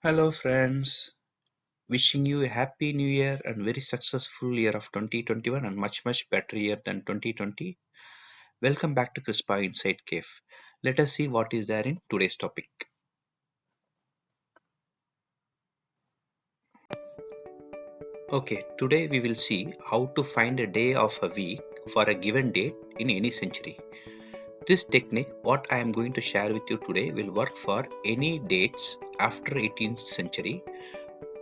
Hello, friends. Wishing you a happy new year and very successful year of 2021 and much better year than 2020. Welcome back to Crispa Inside Cave. Let us see what is there in today's topic. Okay, today we will see how to find a day of a week for a given date in any century. This technique, what I am going to share with you today, will work for any dates after 18th century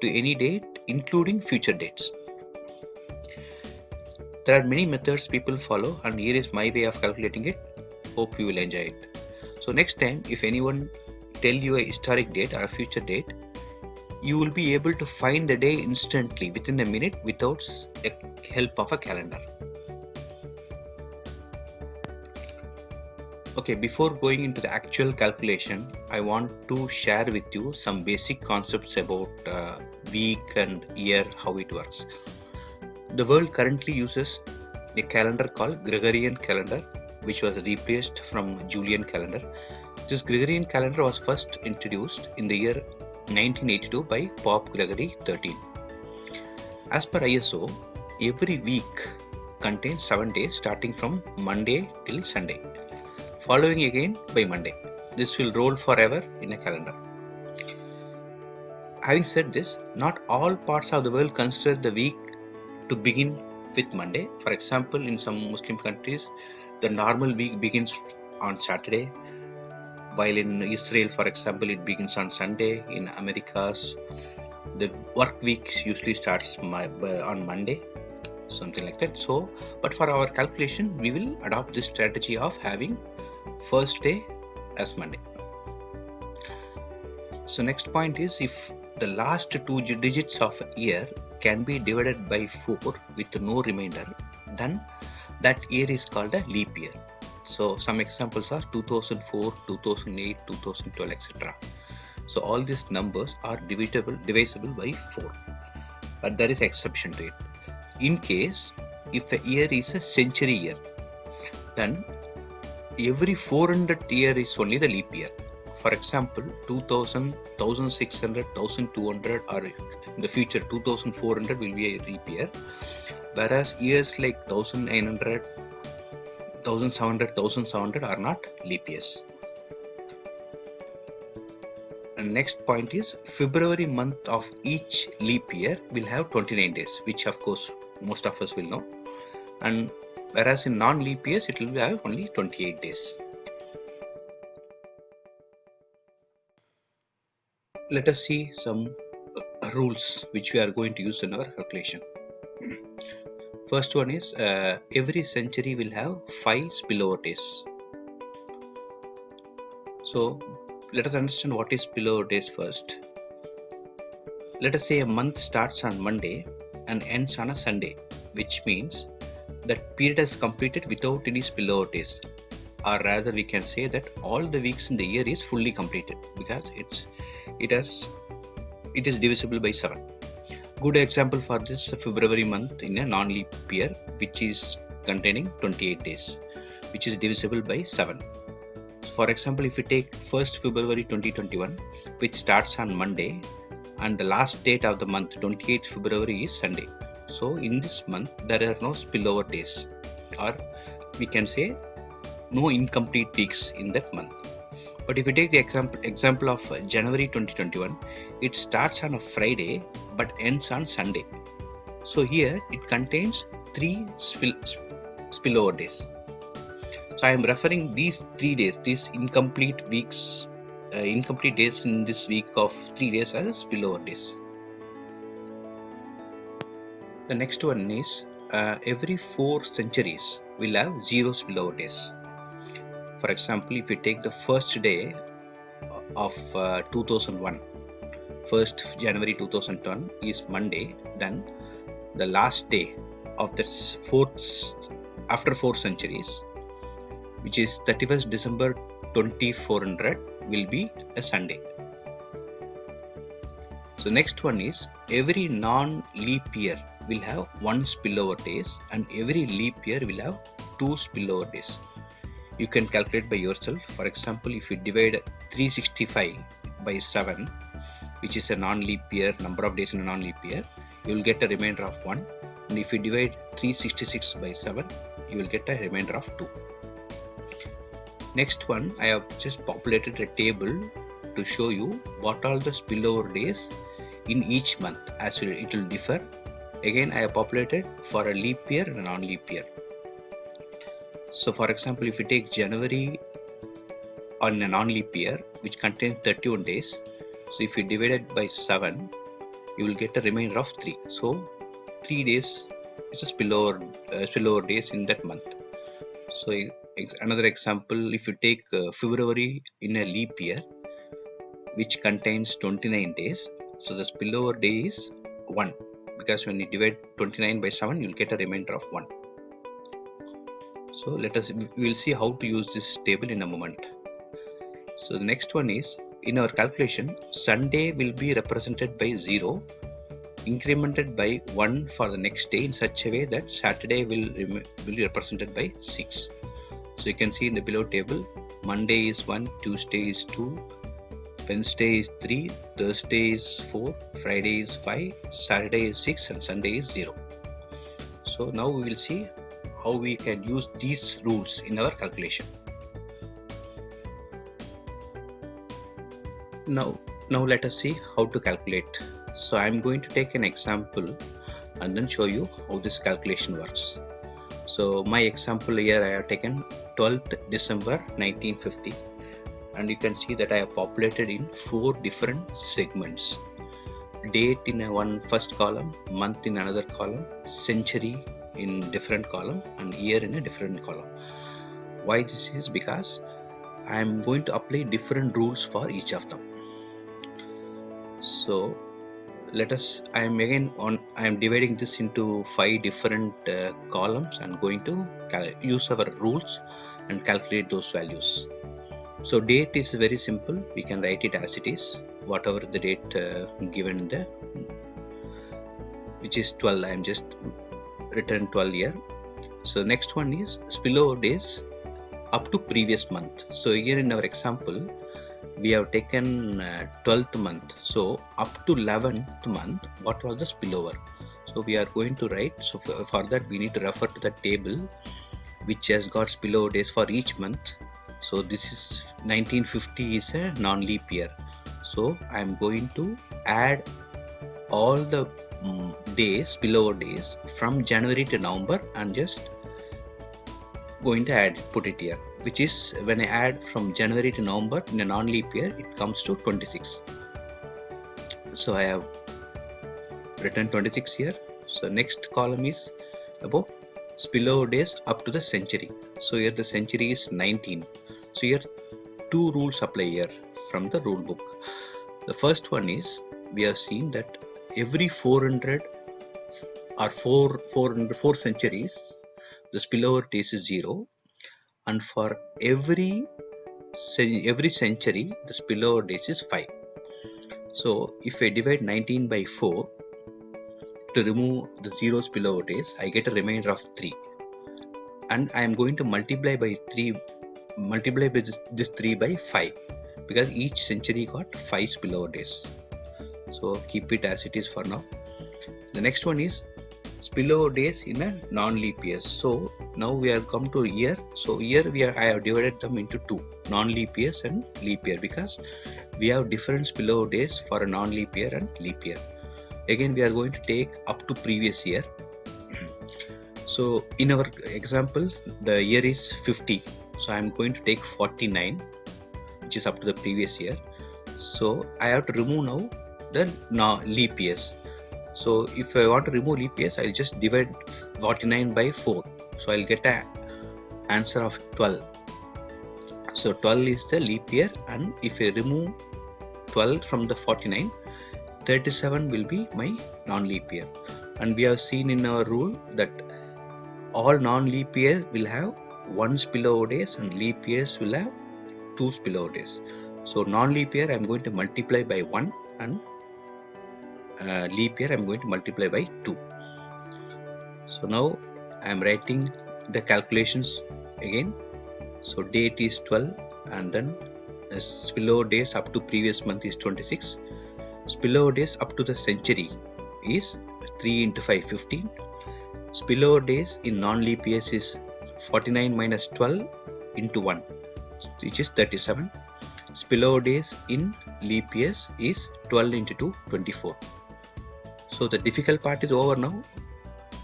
to any date including future dates. There are many methods people follow, and here is my way of calculating it. Hope you will enjoy it. So next time if anyone tell you a historic date or a future date, you will be able to find the day instantly within a minute without the help of a calendar. Okay, before going into the actual calculation, I want to share with you some basic concepts about week and year, how it works. The world currently uses a calendar called Gregorian calendar, which was replaced from Julian calendar. This Gregorian calendar was first introduced in the year 1982 by Pope Gregory XIII. As per ISO, every week contains 7 days starting from Monday till Sunday, following again by Monday. This will roll forever in a calendar. Having said this, not all parts of the world consider the week to begin with Monday. For example, in some Muslim countries, the normal week begins on Saturday, while in Israel, for example, it begins on Sunday. In Americas, the work week usually starts on Monday, something like that. So, but for our calculation, we will adopt this strategy of having first day as Monday. So next point is, if the last two digits of a year can be divided by 4 with no remainder, then that year is called a leap year. So some examples are 2004, 2008, 2012, etc. So all these numbers are divisible by 4, but there is exception to it. In case if a year is a century year, then every 400th year is only the leap year. For example, 2000, 1600, 1200, or in the future 2400 will be a leap year, whereas years like 1900, 1700 are not leap years. And next point is, February month of each leap year will have 29 days, which of course most of us will know, and whereas in non-leap years it will have only 28 days. Let us see some rules which we are going to use in our calculation. First one is, every century will have 5 spillover days. So let us understand what is spillover days first. Let us say a month starts on Monday and ends on a Sunday, which means that period has completed without any spillover days, or rather we can say that all the weeks in the year is fully completed because it is divisible by 7. Good example for this, February month in a non-leap year, which is containing 28 days, which is divisible by 7. For example, if we take 1st February 2021, which starts on Monday, and the last date of the month, 28th February, is Sunday. So in this month there are no spillover days, or we can say no incomplete weeks in that month. But if we take the example of January 2021, it starts on a Friday but ends on Sunday. So here it contains 3 spillover days. So I am referring these 3 days, these incomplete weeks, incomplete days in this week of 3 days as spillover days. The next one is, every 4 centuries will have 0 spillover days. For example, if we take the first day of 2001, 1st January 2001 is Monday, then the last day of the after 4 centuries, which is 31st December 2400, will be a Sunday. So next one is, every non-leap year will have 1 spillover days and every leap year will have 2 spillover days. You can calculate by yourself. For example, if you divide 365 by 7, which is a non-leap year, number of days in a non-leap year, you will get a remainder of 1. And if you divide 366 by 7, you will get a remainder of 2. Next one, I have just populated a table to show you what all the spillover days in each month, as it will differ. Again, I have populated for a leap year and a non-leap year. So for example, if you take January on a non-leap year, which contains 31 days, so if you divide it by 7, you will get a remainder of 3. So 3 days is a spillover days in that month. So another example, if you take February in a leap year, which contains 29 days, so the spillover day is 1, because when you divide 29 by 7, you'll get a remainder of 1. So we will see how to use this table in a moment. So the next one is, in our calculation, Sunday will be represented by 0, incremented by 1 for the next day in such a way that Saturday will be represented by 6. So you can see in the below table, Monday is 1, Tuesday is 2, Wednesday is 3, Thursday is 4, Friday is 5, Saturday is 6, and Sunday is 0. So now we will see how we can use these rules in our calculation. Now let us see how to calculate. So I am going to take an example and then show you how this calculation works. So my example here, I have taken 12th December 1950, and you can see that I have populated in 4 different segments. Date in one first column, month in another column, century in different column, and year in a different column. Why this is? Because I am going to apply different rules for each of them. So I am dividing this into 5 different columns and going to use our rules and calculate those values. So date is very simple, we can write it as it is, whatever the date given there, which is 12. I am just written 12 here. So next one is spillover days up to previous month. So here in our example, we have taken 12th month. So up to 11th month, what was the spillover? So we are going to write. So for that, we need to refer to the table which has got spillover days for each month. So this is 1950 is a non-leap year. So I am going to add all the days, spillover days from January to November, and just going to put it here, which is when I add from January to November in a non-leap year, it comes to 26. So I have written 26 here. So next column is about spillover days up to the century. So here the century is 19. So here 2 rules apply here from the rule book. The first one is, we have seen that every 400 or 4 centuries, the spillover days is 0, and for every century, the spillover days is 5. So if I divide 19 by 4 to remove the 0 spillover days, I get a remainder of 3, and I am going to multiply by this 3 by 5, because each century got 5 spillover days. So keep it as it is for now. The next one is spillover days in a non-leap year. So now we have come to year. So here I have divided them into 2, non-leap years and leap year, because we have different spillover days for a non-leap year and leap year. Again, we are going to take up to previous year. So in our example, the year is 50. So I am going to take 49, which is up to the previous year. So I have to remove now the leap years. So if I want to remove leap years, I'll just divide 49 by 4. So I'll get an answer of 12. So 12 is the leap year, and if I remove 12 from the 49, 37 will be my non-leap year. And we have seen in our rule that all non-leap years will have 1 spillover days and leap years will have 2 spillover days. So non-leap year I am going to multiply by 1, and leap year I am going to multiply by 2. So now I am writing the calculations again. So date is 12, and then spillover days up to previous month is 26. Spillover days up to the century is 3 into 5, 15. Spillover days in non-leap years is 49 minus 12 into 1, which is 37. Spillover days in leap years is 12 into 2, 24. So the difficult part is over now.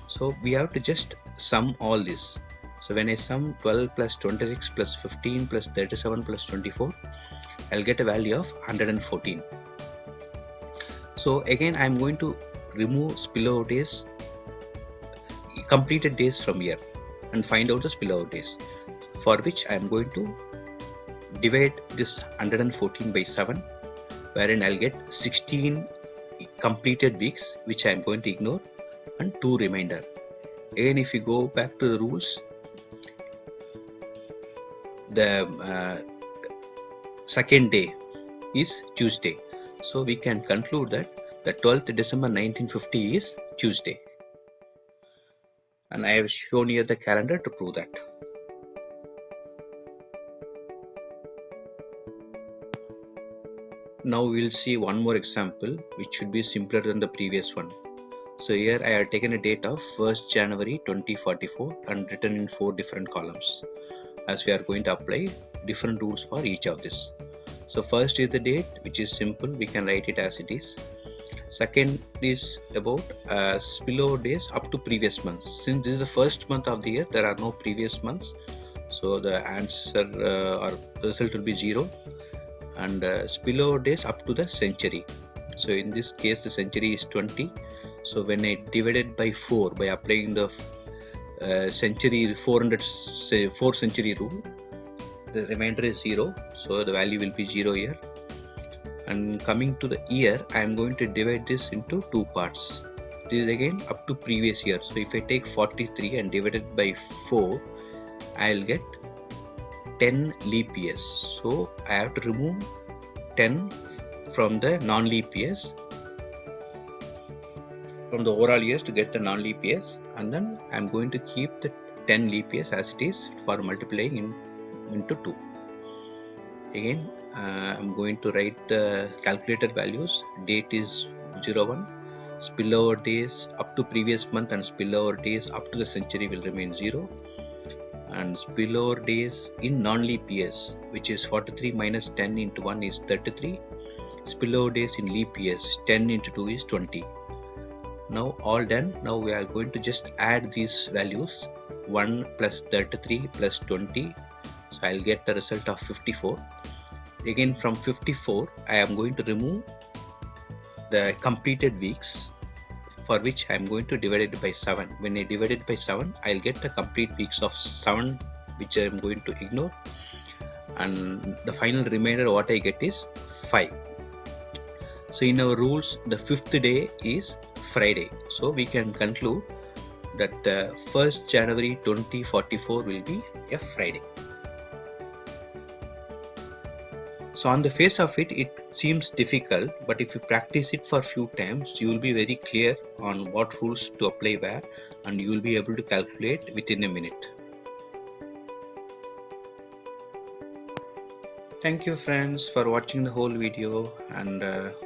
So we have to just sum all this. So when I sum 12 plus 26 plus 15 plus 37 plus 24, I'll get a value of 114. So again, I'm going to remove spillover days, completed days from here, and find out the spillover days, for which I'm going to divide this 114 by 7, wherein I'll get 16 completed weeks, which I'm going to ignore, and 2 remainder. Again, if you go back to the rules, the second day is Tuesday. So we can conclude that the 12th December 1950 is Tuesday. And I have shown here the calendar to prove that. Now we'll see one more example which should be simpler than the previous one. So here I have taken a date of 1st January 2044 and written in 4 different columns, as we are going to apply different rules for each of this. So first is the date, which is simple, we can write it as it is. Second is about spillover days up to previous months. Since this is the first month of the year, there are no previous months, so the answer or the result will be 0. And spillover days up to the century. So in this case, the century is 20. So when I divided by 4 by applying the century 4 century rule, the remainder is 0. So the value will be 0 here. And coming to the year, I am going to divide this into 2 parts. This is again up to previous year. So if I take 43 and divide it by 4, I'll get 10 leap years. So I have to remove 10 from the non-leap years, from the overall years, to get the non-leap years, and then I'm going to keep the 10 leap years as it is for multiplying into 2. Again, I'm going to write the calculated values. Date is 01. Spillover days up to previous month and spillover days up to the century will remain 0. And spillover days in non-leap years, which is 43 minus 10 into 1 is 33. Spillover days in leap years, 10 into 2 is 20. Now all done. Now we are going to just add these values, 1 plus 33 plus 20. So I'll get the result of 54. Again, from 54, I am going to remove the completed weeks, for which I am going to divide it by 7. When I divide it by 7, I'll get the complete weeks of 7, which I am going to ignore, and the final remainder what I get is 5. So in our rules, the 5th day is Friday. So we can conclude that the 1st January 2044 will be a Friday. So on the face of it, it seems difficult, but if you practice it for a few times, you will be very clear on what rules to apply where, and you will be able to calculate within a minute. Thank you friends for watching the whole video, and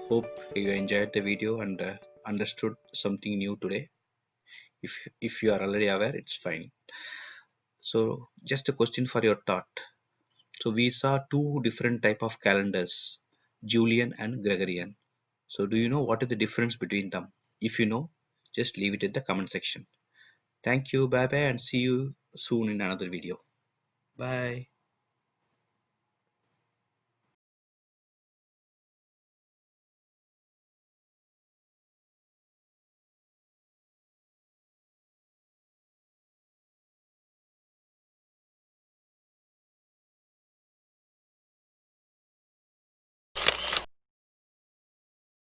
hope you enjoyed the video and understood something new today. If you are already aware, it's fine. So just a question for your thought. So we saw 2 different type of calendars, Julian and Gregorian. So do you know what is the difference between them? If you know, just leave it in the comment section. Thank you, bye bye, and see you soon in another video. Bye.